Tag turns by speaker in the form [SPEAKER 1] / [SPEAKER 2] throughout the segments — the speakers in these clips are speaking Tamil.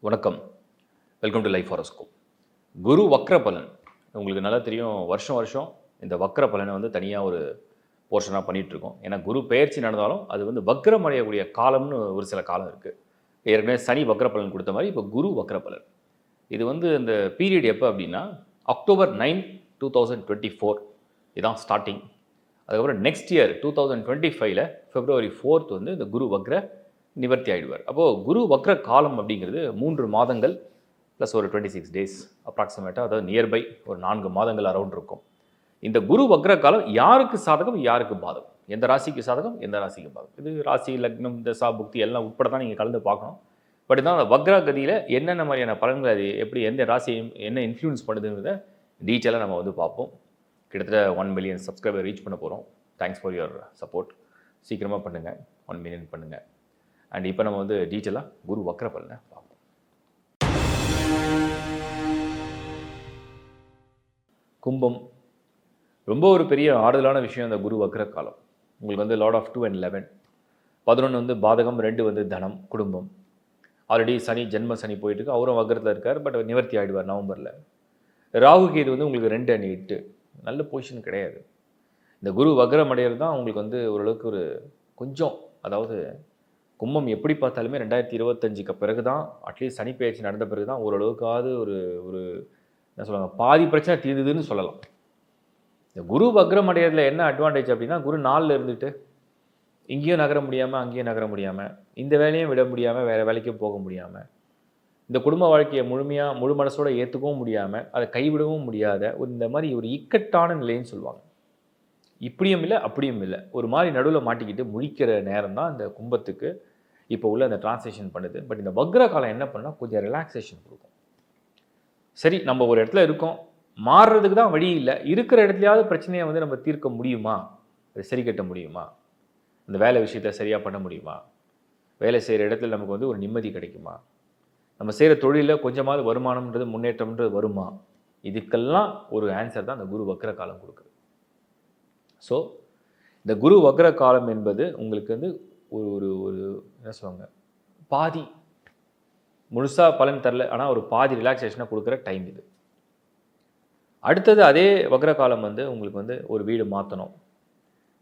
[SPEAKER 1] வணக்கம். Welcome to life horoscope. Guru வக்ர பலன் உங்களுக்கு நல்லா தெரியும். வருஷம் வருஷம் இந்த வக்ர பலனை வந்து தனியாக ஒரு போர்ஷனாக பண்ணிகிட்ருக்கோம். ஏன்னா குரு பெயர்ச்சி நடந்தாலும் அது வந்து வக்ரம் அடையக்கூடிய காலம்னு ஒரு சில காலம் இருக்குது. ஏற்கனவே சனி வக்ர பலன் கொடுத்த மாதிரி இப்போ குரு வக்ர பலன். இது வந்து இந்த பீரியட் எப்போ அப்படின்னா October 9, 2024 இதுதான் ஸ்டார்டிங். அதுக்கப்புறம் நெக்ஸ்ட் இயர் 2025 February 4 வந்து இந்த குரு வக்ர நிவர்த்தி ஆகிடுவார். அப்போது குரு வக்ர காலம் அப்படிங்கிறது 3 மாதங்கள் ப்ளஸ் ஒரு 26 டேஸ் அப்ராக்சிமேட்டாக, அதாவது நியர்பை ஒரு 4 மாதங்கள் அரௌண்ட் இருக்கும். இந்த குரு வக்ர காலம் யாருக்கு சாதகம், யாருக்கு பாதகம், எந்த ராசிக்கு சாதகம், எந்த ராசிக்கு பாதகம், இது ராசி லக்னம் தசா புக்தி எல்லாம் உட்பட தான் நீங்கள் கலந்து பார்க்கணும். பட் இதான் அந்த வக்ர கதியில் என்னென்ன மாதிரியான பலன்கள், அது எப்படி எந்த ராசியை என்ன இன்ஃப்ளூயன்ஸ் பண்ணுதுங்கிறத டீட்டெயிலாக நம்ம வந்து பார்ப்போம். கிட்டத்தட்ட 1 மில்லியன் சப்ஸ்கிரைபர் ரீச் பண்ண போகிறோம். Thanks for your support. சீக்கிரமாக பண்ணுங்கள், 1 மில்லியன் பண்ணுங்கள். அண்ட் இப்போ நம்ம வந்து டீட்டெயிலாக குரு வக்ர பலனை பார்ப்போம். கும்பம், ரொம்ப ஒரு பெரிய ஆறுதலான விஷயம் அந்த குரு வக்ர காலம். உங்களுக்கு வந்து லார்ட் ஆஃப் 2 and 11, 11 வந்து பாதகம், 2 வந்து தனம் குடும்பம். ஆல்ரெடி சனி ஜென்ம சனி போயிட்டு அவரும் வக்ரத்தில் இருக்கார். பட் நிவர்த்தி ஆகிடுவார் நவம்பரில். ராகு கேது வந்து உங்களுக்கு 2 and 8 நல்ல பொசிஷன் கிடையாது. இந்த குரு வக்ரம் அடையிறது தான் உங்களுக்கு வந்து ஓரளவுக்கு ஒரு கொஞ்சம், அதாவது கும்பம் எப்படி பார்த்தாலுமே 2025க்கு பிறகு தான், அட்லீஸ்ட் சனி பயிற்சி நடந்த பிறகு தான் ஓரளவுக்காவது ஒரு ஒரு என்ன சொல்லுவாங்க, பாதி பிரச்சனை தீர்ந்துதுன்னு சொல்லலாம். இந்த குரு வக்ரம் அடையிறதுல என்ன அட்வான்டேஜ் அப்படின்னா, குரு 4ல் இருந்துட்டு இங்கேயும் நகர முடியாமல் அங்கேயும் நகர முடியாமல், இந்த வேலையும் விட முடியாமல் வேறு வேலைக்கும் போக முடியாமல், இந்த குடும்ப வாழ்க்கையை முழு மனசோட ஏற்றுக்கவும் முடியாமல் அதை கைவிடவும் முடியாத இந்த மாதிரி ஒரு இக்கட்டான நிலைன்னு சொல்லுவாங்க. இப்படியும் இல்லை அப்படியும் இல்லை, ஒரு மாதிரி நடுவில் மாட்டிக்கிட்டு முழிக்கிற நேரம் தான் இந்த கும்பத்துக்கு இப்போ உள்ள அந்த டிரான்ஸ்லேஷன் பண்ணுது. பட் இந்த வக்ர காலம் என்ன பண்ணால் கொஞ்சம் ரிலாக்ஸேஷன் கொடுக்கும். சரி, நம்ம ஒரு இடத்துல இருக்கோம், மாறுறதுக்கு தான் வழி இல்லை, இருக்கிற இடத்துலையாவது பிரச்சனையை வந்து நம்ம தீர்க்க முடியுமா, அதை சரி கட்ட முடியுமா, அந்த வேலை விஷயத்தை சரியாக பண்ண முடியுமா, வேலை செய்கிற இடத்துல நமக்கு வந்து ஒரு நிம்மதி கிடைக்குமா, நம்ம செய்கிற தொழிலில் கொஞ்சமாவது வருமானம்ன்றது முன்னேற்றம்ன்றது வருமா, இதுக்கெல்லாம் ஒரு ஆன்சர் தான் அந்த குரு வக்ர காலம் கொடுக்குது. ஸோ இந்த குரு வக்ர காலம் என்பது உங்களுக்கு வந்து ஒரு ஒரு ஒரு என்ன சொல்லுவாங்க, பாதி முழுசாக பலன் தரல, ஆனால் ஒரு பாதி ரிலாக்ஸேஷனை கொடுக்குற டைம் இது. அடுத்தது அதே வக்ர காலம் வந்து உங்களுக்கு வந்து ஒரு வீடு மாற்றணும்,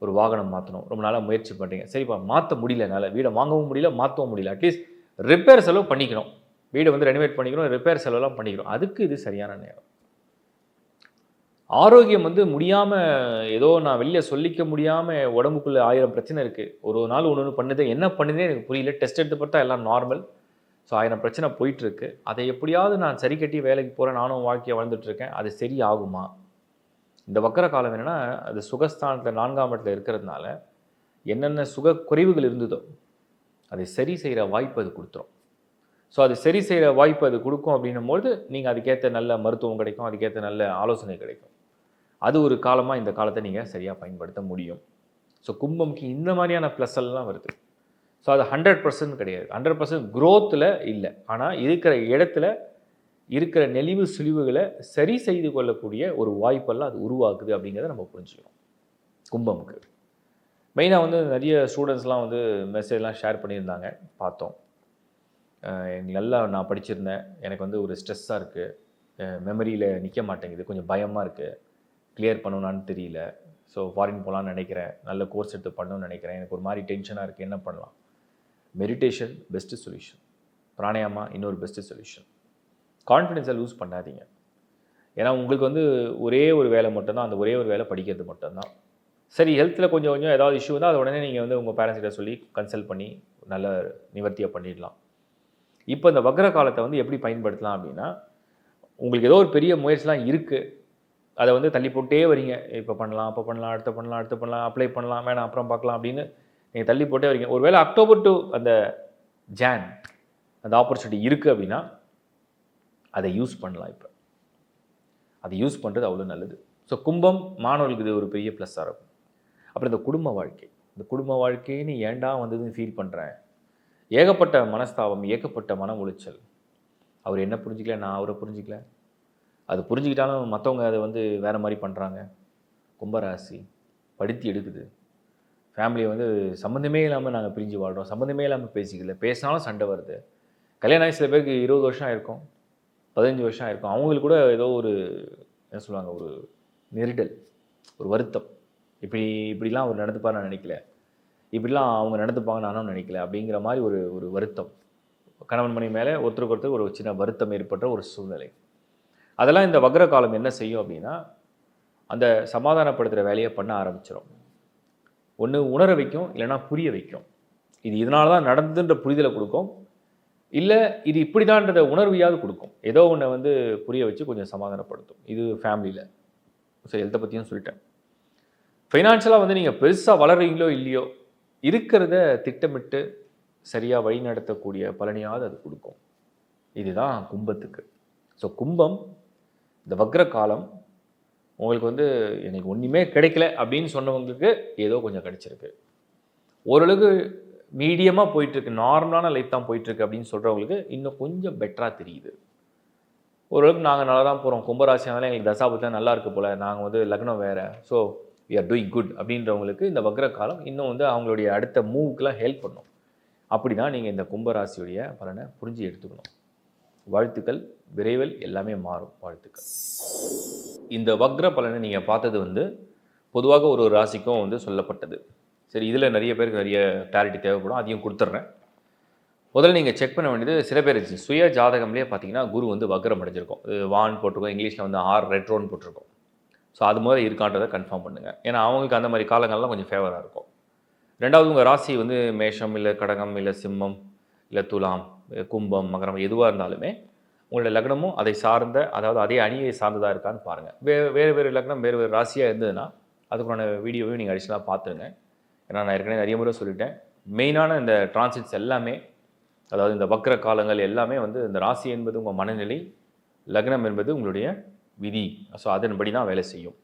[SPEAKER 1] ஒரு வாகனம் மாற்றணும், ரொம்ப நாளாக முயற்சி பண்ணுறீங்க, சரிப்பா மாற்ற முடியல, என்னால் வீடை வாங்கவும் முடியல, மாற்றவும் முடியல, அட்லீஸ்ட் ரிப்பேர் செலவு பண்ணிக்கணும், வீடை வந்து ரெனோவேட் பண்ணிக்கணும், ரிப்பேர் செலவெல்லாம் பண்ணிக்கணும், அதுக்கு இது சரியான நேரம். ஆரோக்கியம் வந்து முடியாமல், ஏதோ நான் வெளியே சொல்லிக்க முடியாமல் உடம்புக்குள்ளே 1000 பிரச்சனை இருக்குது, ஒரு நாள் ஒன்று ஒன்று பண்ணுது, என்ன பண்ணுதுன்னே எனக்கு புரியல, டெஸ்ட் எடுத்து பார்த்தா எல்லாம் நார்மல். ஸோ 1000 பிரச்சனை போயிட்டுருக்கு, அதை எப்படியாவது நான் சரி கட்டி வேலைக்கு போகிறேன், நானும் வாழ்க்கையை வாழ்ந்துட்டுருக்கேன், அது சரி ஆகுமா? இந்த வக்ர காலம் என்னென்னா, அது சுகஸ்தானத்தில் 4ஆம் இடத்துல இருக்கிறதுனால என்னென்ன சுக குறைவுகள் இருந்ததோ அதை சரி செய்கிற வாய்ப்பு அது கொடுத்துரும். ஸோ அது சரி செய்கிற வாய்ப்பு அது கொடுக்கும். அப்படின்னும்போது நீங்கள் அதுக்கேற்ற நல்ல மருத்துவம் கிடைக்கும், அதுக்கேற்ற நல்ல ஆலோசனை கிடைக்கும். அது ஒரு காலமாக இந்த காலத்தை நீங்கள் சரியாக பயன்படுத்த முடியும். ஸோ கும்பம்க்கு இந்த மாதிரியான ப்ளஸ் எல்லாம் வருது. ஸோ அது 100% கிடையாது, 100% க்ரோத்தில் இல்லை, ஆனால் இருக்கிற இடத்துல இருக்கிற நெளிவு சுழிவுகளை சரி செய்து கொள்ளக்கூடிய ஒரு வாய்ப்பெல்லாம் அது உருவாக்குது அப்படிங்கிறத நம்ம புரிஞ்சுக்கணும். கும்பமுக்கு மெயினாக வந்து நிறைய ஸ்டூடெண்ட்ஸ்லாம் வந்து மெசேஜ்லாம் ஷேர் பண்ணியிருந்தாங்க, பார்த்தோம். நல்லா நான் படிச்சிருந்தேன், எனக்கு வந்து ஒரு ஸ்ட்ரெஸ்ஸாக இருக்குது, மெமரியில் நிற்க மாட்டேங்குது, கொஞ்சம் பயமாக இருக்குது, கிளியர் பண்ணணும்னான்னு தெரியல, ஸோ ஃபாரின் போகலான்னு நினைக்கிறேன், நல்ல கோர்ஸ் எடுத்து பண்ணணும்னு நினைக்கிறேன், எனக்கு ஒரு மாதிரி டென்ஷனாக இருக்குது, என்ன பண்ணலாம்? மெடிடேஷன் பெஸ்ட்டு சொல்யூஷன், பிராணாயாமா இன்னொரு பெஸ்ட்டு சொல்யூஷன். கான்ஃபிடென்ஸை லூஸ் பண்ணாதீங்க. ஏன்னா உங்களுக்கு வந்து ஒரே ஒரு வேலை மட்டும்தான், அந்த ஒரே ஒரு வேலை படிக்கிறது மட்டும்தான். சரி, ஹெல்த்தில் கொஞ்சம் கொஞ்சம் ஏதாவது இஷ்யூ தான், அதை உடனே நீங்கள் வந்து உங்கள் பேரண்ட்ஸ் கிட்ட சொல்லி கன்சல்ட் பண்ணி நல்ல நிவர்த்தியாக பண்ணிடலாம். இப்போ இந்த வக்ர காலத்தை வந்து எப்படி பயன்படுத்தலாம் அப்படின்னா, உங்களுக்கு ஏதோ ஒரு பெரிய முயற்சிலாம் இருக்குது, அதை வந்து தள்ளி போட்டே வரீங்க, இப்போ பண்ணலாம், அப்போ பண்ணலாம், அடுத்து பண்ணலாம், அடுத்து பண்ணலாம், அப்ளை பண்ணலாம், வேணாம் அப்புறம் பார்க்கலாம் அப்படின்னு நீங்கள் தள்ளி போட்டே வரீங்க. ஒருவேளை அக்டோபர் டு அந்த ஜான் அந்த ஆப்பர்ச்சுனிட்டி இருக்குது அப்படின்னா அதை யூஸ் பண்ணலாம். இப்போ அதை யூஸ் பண்ணுறது அவ்வளோ நல்லது. ஸோ கும்பம் மாணவர்களுக்கு இது ஒரு பெரிய ப்ளஸ்ஸாக இருக்கும். அப்புறம் இந்த குடும்ப வாழ்க்கை, இந்த குடும்ப வாழ்க்கைன்னு ஏண்டா வந்ததுன்னு ஃபீல் பண்ணுறேன், ஏகப்பட்ட மனஸ்தாபம், ஏகப்பட்ட மன உளைச்சல், அவர் என்ன புரிஞ்சிக்கல, நான் அவரை புரிஞ்சிக்கல, அது புரிஞ்சுக்கிட்டாலும் மற்றவங்க அதை வந்து வேறு மாதிரி பண்ணுறாங்க. கும்பராசி படுத்தி எடுக்குது, ஃபேமிலியை வந்து சம்மந்தமே இல்லாமல் நாங்கள் பிரிஞ்சு வாழ்கிறோம், சம்மந்தமே இல்லாமல் பேசிக்கல, பேசினாலும் சண்டை வருது, கல்யாணம் ஆகி சில பேருக்கு 20 வருஷம் ஆயிருக்கும், 15 வருஷம் ஆயிருக்கும். அவங்களுக்கு கூட ஏதோ ஒரு என்ன சொல்லுவாங்க, ஒரு நெருடல், ஒரு வருத்தம். இப்படிலாம் அவர் நடந்துப்பார் நான் நினைக்கல. இப்படிலாம் அவங்க நடந்துப்பாங்க நானும் நினைக்கல. அப்படிங்கிற மாதிரி ஒரு ஒரு வருத்தம். கணவன் மனைவி மேலே ஒருத்தருக்கு ஒருத்தர் ஒரு சின்ன வருத்தம் ஏற்பட்ட ஒரு சூழ்நிலை. அதெல்லாம் இந்த வக்ர காலம் என்ன செய்யும் அப்படின்னா, அந்த சமாதானப்படுத்துகிற வேலையை பண்ண ஆரம்பிச்சிடும். ஒன்று உணர வைக்கும், இல்லைன்னா புரிய வைக்கும். இது இதனால தான் நடந்ததுன்ற புரிதலை கொடுக்கும். இல்லை இது இப்படிதான்றத உணர்வையாவது கொடுக்கும். ஏதோ ஒன்றை வந்து புரிய வச்சு கொஞ்சம் சமாதானப்படுத்தும். இது ஃபேமிலியில். ஸோ ஹெல்த்தை பற்றியும் சொல்லிட்டேன். ஃபைனான்ஷியலாக வந்து நீங்கள் பெருசாக வளர்றீங்களோ இல்லையோ, இருக்கிறத திட்டமிட்டு சரியாக வழி நடத்தக்கூடிய பலனையாவது அது கொடுக்கும். இதுதான் கும்பத்துக்கு. ஸோ கும்பம் இந்த வக்ர காலம் உங்களுக்கு வந்து எனக்கு ஒன்றுமே கிடைக்கல அப்படின்னு சொன்னவங்களுக்கு ஏதோ கொஞ்சம் கிடைச்சிருக்கு. ஓரளவுக்கு மீடியமாக போயிட்டுருக்கு, நார்மலான லைஃப் தான் போயிட்டுருக்கு அப்படின்னு சொல்கிறவங்களுக்கு இன்னும் கொஞ்சம் பெட்டராக தெரியுது. ஓரளவுக்கு நாங்கள் நல்லா தான் போகிறோம், கும்பராசியானால எங்களுக்கு தசாபுத்திலாம் நல்லா இருக்குது போல், நாங்கள் வந்து லக்னம் வேறு, so we are doing good அப்படின்றவங்களுக்கு இந்த வக்ர காலம் இன்னும் வந்து அவங்களுடைய அடுத்த மூவுக்கெலாம் ஹெல்ப் பண்ணும். அப்படி தான் நீங்கள் இந்த கும்பராசியுடைய பலனை புரிஞ்சு எடுத்துக்கணும். வாழ்த்துக்கள். விரைவில் எல்லாமே மாறும். வாழ்த்துக்கள். இந்த வக்ர பலனை நீங்கள் பார்த்தது வந்து பொதுவாக ஒரு ராசிக்கும் வந்து சொல்லப்பட்டது. சரி, இதில் நிறைய பேருக்கு நிறைய கிளாரிட்டி தேவைப்படும், அதையும் கொடுத்துட்றேன். முதல்ல நீங்கள் செக் பண்ண வேண்டியது, சில பேர் சுய ஜாதகம்லேயே பார்த்தீங்கன்னா குரு வந்து வக்ரம் அடைஞ்சிருக்கும். வான் போட்டிருக்கோம், இங்கிலீஷில் வந்து ரெட்ரோன்னு போட்டிருக்கோம். ஸோ அது மாதிரி இருக்கான்றதை கன்ஃபார்ம் பண்ணுங்கள். ஏன்னா அவங்களுக்கு அந்த மாதிரி காலங்கள்லாம் கொஞ்சம் ஃபேவராக இருக்கும். ரெண்டாவது, உங்கள் ராசி வந்து மேஷம், இல்லை கடகம், இல்லை சிம்மம், இல்லை துலாம், கும்பம், மகரம், எதுவாக இருந்தாலுமே உங்களோட லக்னமும் அதை சார்ந்த, அதாவது அதே அணியை சார்ந்ததாக இருக்கான்னு பாருங்கள். வேறு வேறு லக்னம் வேறு வேறு ராசியாக இருந்ததுன்னா அதுக்கான வீடியோவையும் நீங்கள் அடிஷனலாக பார்த்துருங்க. ஏன்னா நான் ஏற்கனவே நிறைய முறை சொல்லிட்டேன், மெயினான இந்த டிரான்சிட்ஸ் எல்லாமே, அதாவது இந்த வக்ர காலங்கள் எல்லாமே வந்து இந்த ராசி என்பது உங்கள் மனநிலை, லக்னம் என்பது உங்களுடைய விதி. ஸோ அதன்படி தான் வேலை செய்யும்.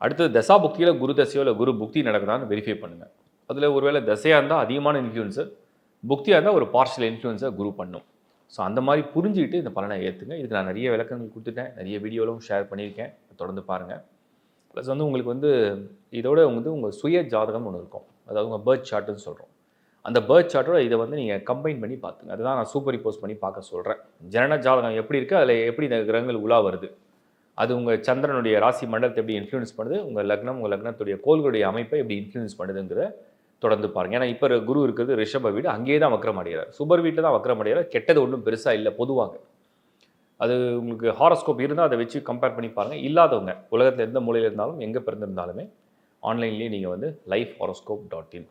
[SPEAKER 1] அடுத்தது தசா புக்தியில் குரு தசையோ இல்லை குரு புக்தி நடக்குதான்னு வெரிஃபை பண்ணுங்கள். அதில் ஒருவேளை தசையாக இருந்தால் அதிகமான இன்ஃப்ளூயன்ஸர், புக்தியாக இருந்தால் ஒரு பார்ஷியல் இன்ஃப்ளூயன்ஸை குரு பண்ணும். ஸோ அந்த மாதிரி புரிஞ்சுக்கிட்டு இந்த பலனை ஏற்றுங்க. இதுக்கு நான் நிறைய விளக்கங்கள் கொடுத்துட்டேன், நிறைய வீடியோவிலும் ஷேர் பண்ணியிருக்கேன், தொடர்ந்து பாருங்கள். ப்ளஸ் வந்து உங்களுக்கு வந்து இதோட வந்து உங்கள் சுய ஜாதகம் ஒன்று இருக்கும், அதாவது உங்கள் பர்த் சார்ட்டுன்னு சொல்கிறோம். அந்த பர்த் சார்ட்டோட இதை வந்து நீங்கள் கம்பைன் பண்ணி பார்த்துங்க. அதுதான் நான் சூப்பர் இம்போஸ் பண்ணி பார்க்க சொல்கிறேன். ஜனன ஜாதகம் எப்படி இருக்குது, அதில் எப்படி இந்த கிரகங்கள் உலா வருது, அது உங்கள் சந்திரனுடைய ராசி மண்டலத்தை எப்படி இன்ஃப்ளூயன்ஸ் பண்ணுது, உங்கள் லக்னம், உங்கள் லக்னத்துடைய கோள்களுடைய அமைப்பை எப்படி இன்ஃப்ளூயன்ஸ் பண்ணுதுங்கிற தொடர்ந்து பாருங்கள். ஏன்னா இப்போ குரு இருக்கிறது ரிஷப வீடு, அங்கேயே தான் வக்ரம் அடைகிறார். சுபர் வீட்டில் தான் வக்ரம் அடைகிறார். கெட்டது ஒன்றும் பெருசாக இல்லை பொதுவாக. அது உங்களுக்கு ஹாரோஸ்கோப் இருந்தால் அதை வச்சு கம்பேர் பண்ணி பாருங்கள். இல்லாதவங்க உலகத்தில் எந்த மூலையில் இருந்தாலும், எங்கே பிறந்திருந்தாலுமே ஆன்லைன்லேயே நீங்கள் வந்து lifehoroscope.in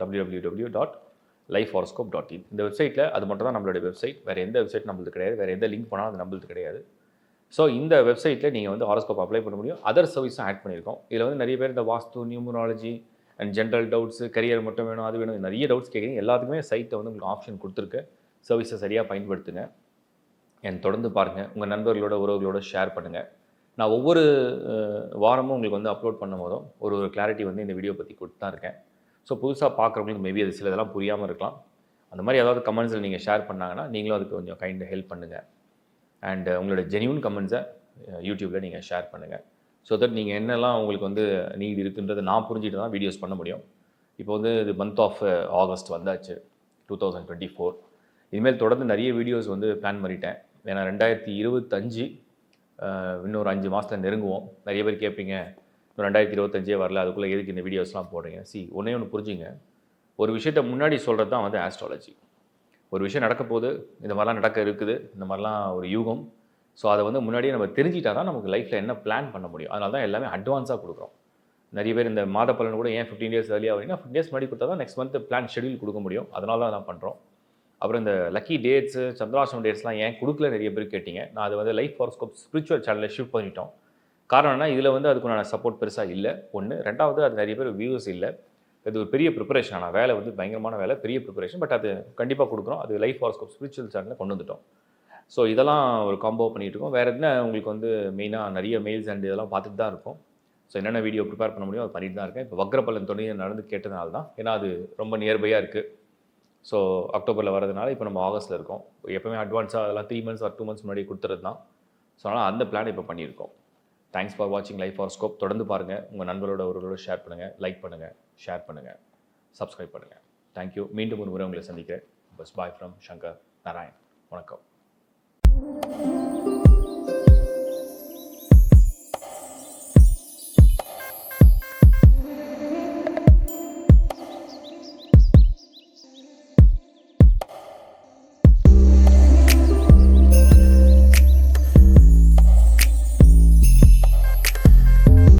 [SPEAKER 1] www.lifehoroscope.in இந்த வெப்சைட்டில், அது மட்டும் தான் நம்மளுடைய வெப்சைட். வேறு எந்த வெப்சைட் நம்மளுக்கு கிடையாது, வேறு எந்த லிங்க் பண்ணாலும் அது நம்மளுக்கு கிடையாது. ஸோ இந்த வெப்சைட்டில் நீங்கள் வந்து ஹாரோஸ்கோப் அப்ளை பண்ண முடியும். அதர் சர்வீஸும் ஆட் பண்ணியிருக்கோம். இதில் வந்து நிறைய பேர் இந்த vastu, numerology and general doubts, career மட்டும் வேணும், அது வேணும், நிறைய டவுட்ஸ் கேட்குறீங்க. எல்லாத்துக்குமே சைட்டை வந்து உங்களுக்கு ஆப்ஷன் கொடுத்துருக்கு. சர்வீஸை சரியாக பயன்படுத்துங்க. என் தொடர்ந்து பாருங்கள், உங்கள் நண்பர்களோட உறவுகளோட ஷேர் பண்ணுங்கள். நான் ஒவ்வொரு வாரமும் உங்களுக்கு வந்து அப்லோட் பண்ணும் போதும் ஒரு கிளாரிட்டி வந்து இந்த வீடியோ பற்றி கொடுத்து தான் இருக்கேன். ஸோ புதுசாக பார்க்குறவங்களுக்கு மேபி அது சிலதெல்லாம் புரியாமல் இருக்கலாம். அந்த மாதிரி ஏதாவது கமெண்ட்ஸில் நீங்கள் ஷேர் பண்ணாங்கன்னா நீங்களும் அதுக்கு கொஞ்சம் கைண்டாக ஹெல்ப் பண்ணுங்கள். அண்ட் உங்களோட ஜென்யூன் கமெண்ட்ஸை யூடியூப்பில் நீங்கள் ஷேர் பண்ணுங்கள். ஸோ தட் நீங்கள் என்னெல்லாம் உங்களுக்கு வந்து நீட் இருக்குன்றதை நான் புரிஞ்சுட்டு தான் வீடியோஸ் பண்ண முடியும். இப்போ வந்து இது மந்த் ஆஃப் ஆகஸ்ட் வந்தாச்சு, 2024. இதுமாரி தொடர்ந்து நிறைய வீடியோஸ் வந்து பிளான் பண்ணிட்டேன். ஏன்னா 2025 இன்னொரு 5 மாதத்தில் நெருங்குவோம். நிறைய பேர் கேட்பீங்க, இன்னும் 2025 வரல, அதுக்குள்ளே எதுக்கு இந்த வீடியோஸ்லாம் போடுறீங்க? ஒன்றே ஒன்று புரிஞ்சுங்க, ஒரு விஷயத்தை முன்னாடி சொல்கிறது தான் வந்து ஆஸ்ட்ராலஜி. ஒரு விஷயம் நடக்க போகுது, இந்த மாதிரிலாம் நடக்க இருக்குது, இந்த மாதிரிலாம் ஒரு யூகம். ஸோ அதை வந்து முன்னாடியே நம்ம தெரிஞ்சிட்டா தான் நமக்கு லைஃப்பில் என்ன பிளான் பண்ண முடியும். அதனால தான் எல்லாமே அட்வான்ஸாக கொடுக்குறோம். நிறைய பேர் இந்த மாத பலன் கூட ஏன் 15 டேஸ் ஏர்லியாக வரீங்கன்னா, 15 டேஸ் முன்னாடி கொடுத்தா தான் நெக்ஸ்ட் மந்த் பிளான் ஷெடியூல் கொடுக்க முடியும். அதனால தான் பண்ணுறோம். அப்புறம் இந்த லக்கி டேட்ஸு, சந்திராஷ்டமம் டேட்ஸ்லாம் ஏன் கொடுக்கல நிறைய பேர் கேட்டிங்க. நான் அது வந்து லைஃப் ஹாரோஸ்கோப் ஸ்பிரிச்சுவல் சேனலில் ஷிஃப்ட் பண்ணிட்டோம். காரணம் என்ன, இதில் வந்து அதுக்குண்டான சப்போர்ட் பெருசாக இல்லை. ஒன்று. ரெண்டாவது, அது நிறைய பேர் வியூஸ் இல்லை. இது ஒரு பெரிய ப்ரிப்பரேஷன். ஆனால் வேலை வந்து பயங்கரமான வேலை, பெரிய ப்ரிப்பரேஷன். பட் அது கண்டிப்பாக கொடுக்குறோம். அது லைஃப் ஹாரோஸ்கோப் ஸ்பிரிச்சுவல் சேனலில் கொண்டு வந்துட்டோம். ஸோ இதெல்லாம் ஒரு காம்போ பண்ணிகிட்டு இருக்கோம். வேறு என்ன உங்களுக்கு வந்து மெயினாக நிறைய மெயில்ஸ் அண்ட் இதெல்லாம் பார்த்துட்டு தான் இருக்கும். ஸோ என்னென்ன வீடியோ ப்ரிப்பேர் பண்ண முடியும் அது பண்ணிட்டு தான் இருக்கேன். இப்போ வக்ரபலன் தொடங்கி நடந்து கேட்டதுனால தான், ஏன்னா அது ரொம்ப நியர்பையாக இருக்குது. ஸோ அக்டோபரில் வரதுனால இப்போ நம்ம ஆகஸ்ட்டில் இருக்கோம். எப்போவுமே அட்வான்ஸாக அதெல்லாம் 3 மந்த்ஸ் ஆர் 2 மந்த்ஸ் முன்னாடி கொடுத்துறது தான். ஸோ அதனால் அந்த பிளான் இப்போ பண்ணியிருக்கோம். தேங்க்ஸ் ஃபார் வாட்சிங் லைஃப் ஹாரோஸ்கோப். தொடர்ந்து பாருங்கள், உங்கள் நண்பரோட ஒருவரோட ஷேர் பண்ணுங்கள், லைக் பண்ணுங்கள், ஷேர் பண்ணுங்கள், சப்ஸ்கிரைப் பண்ணுங்கள். தேங்க்யூ. மீண்டும் ஒரு முறை உங்களை சந்திக்கிறேன். Bus bye from Shankar Narayan. வணக்கம்.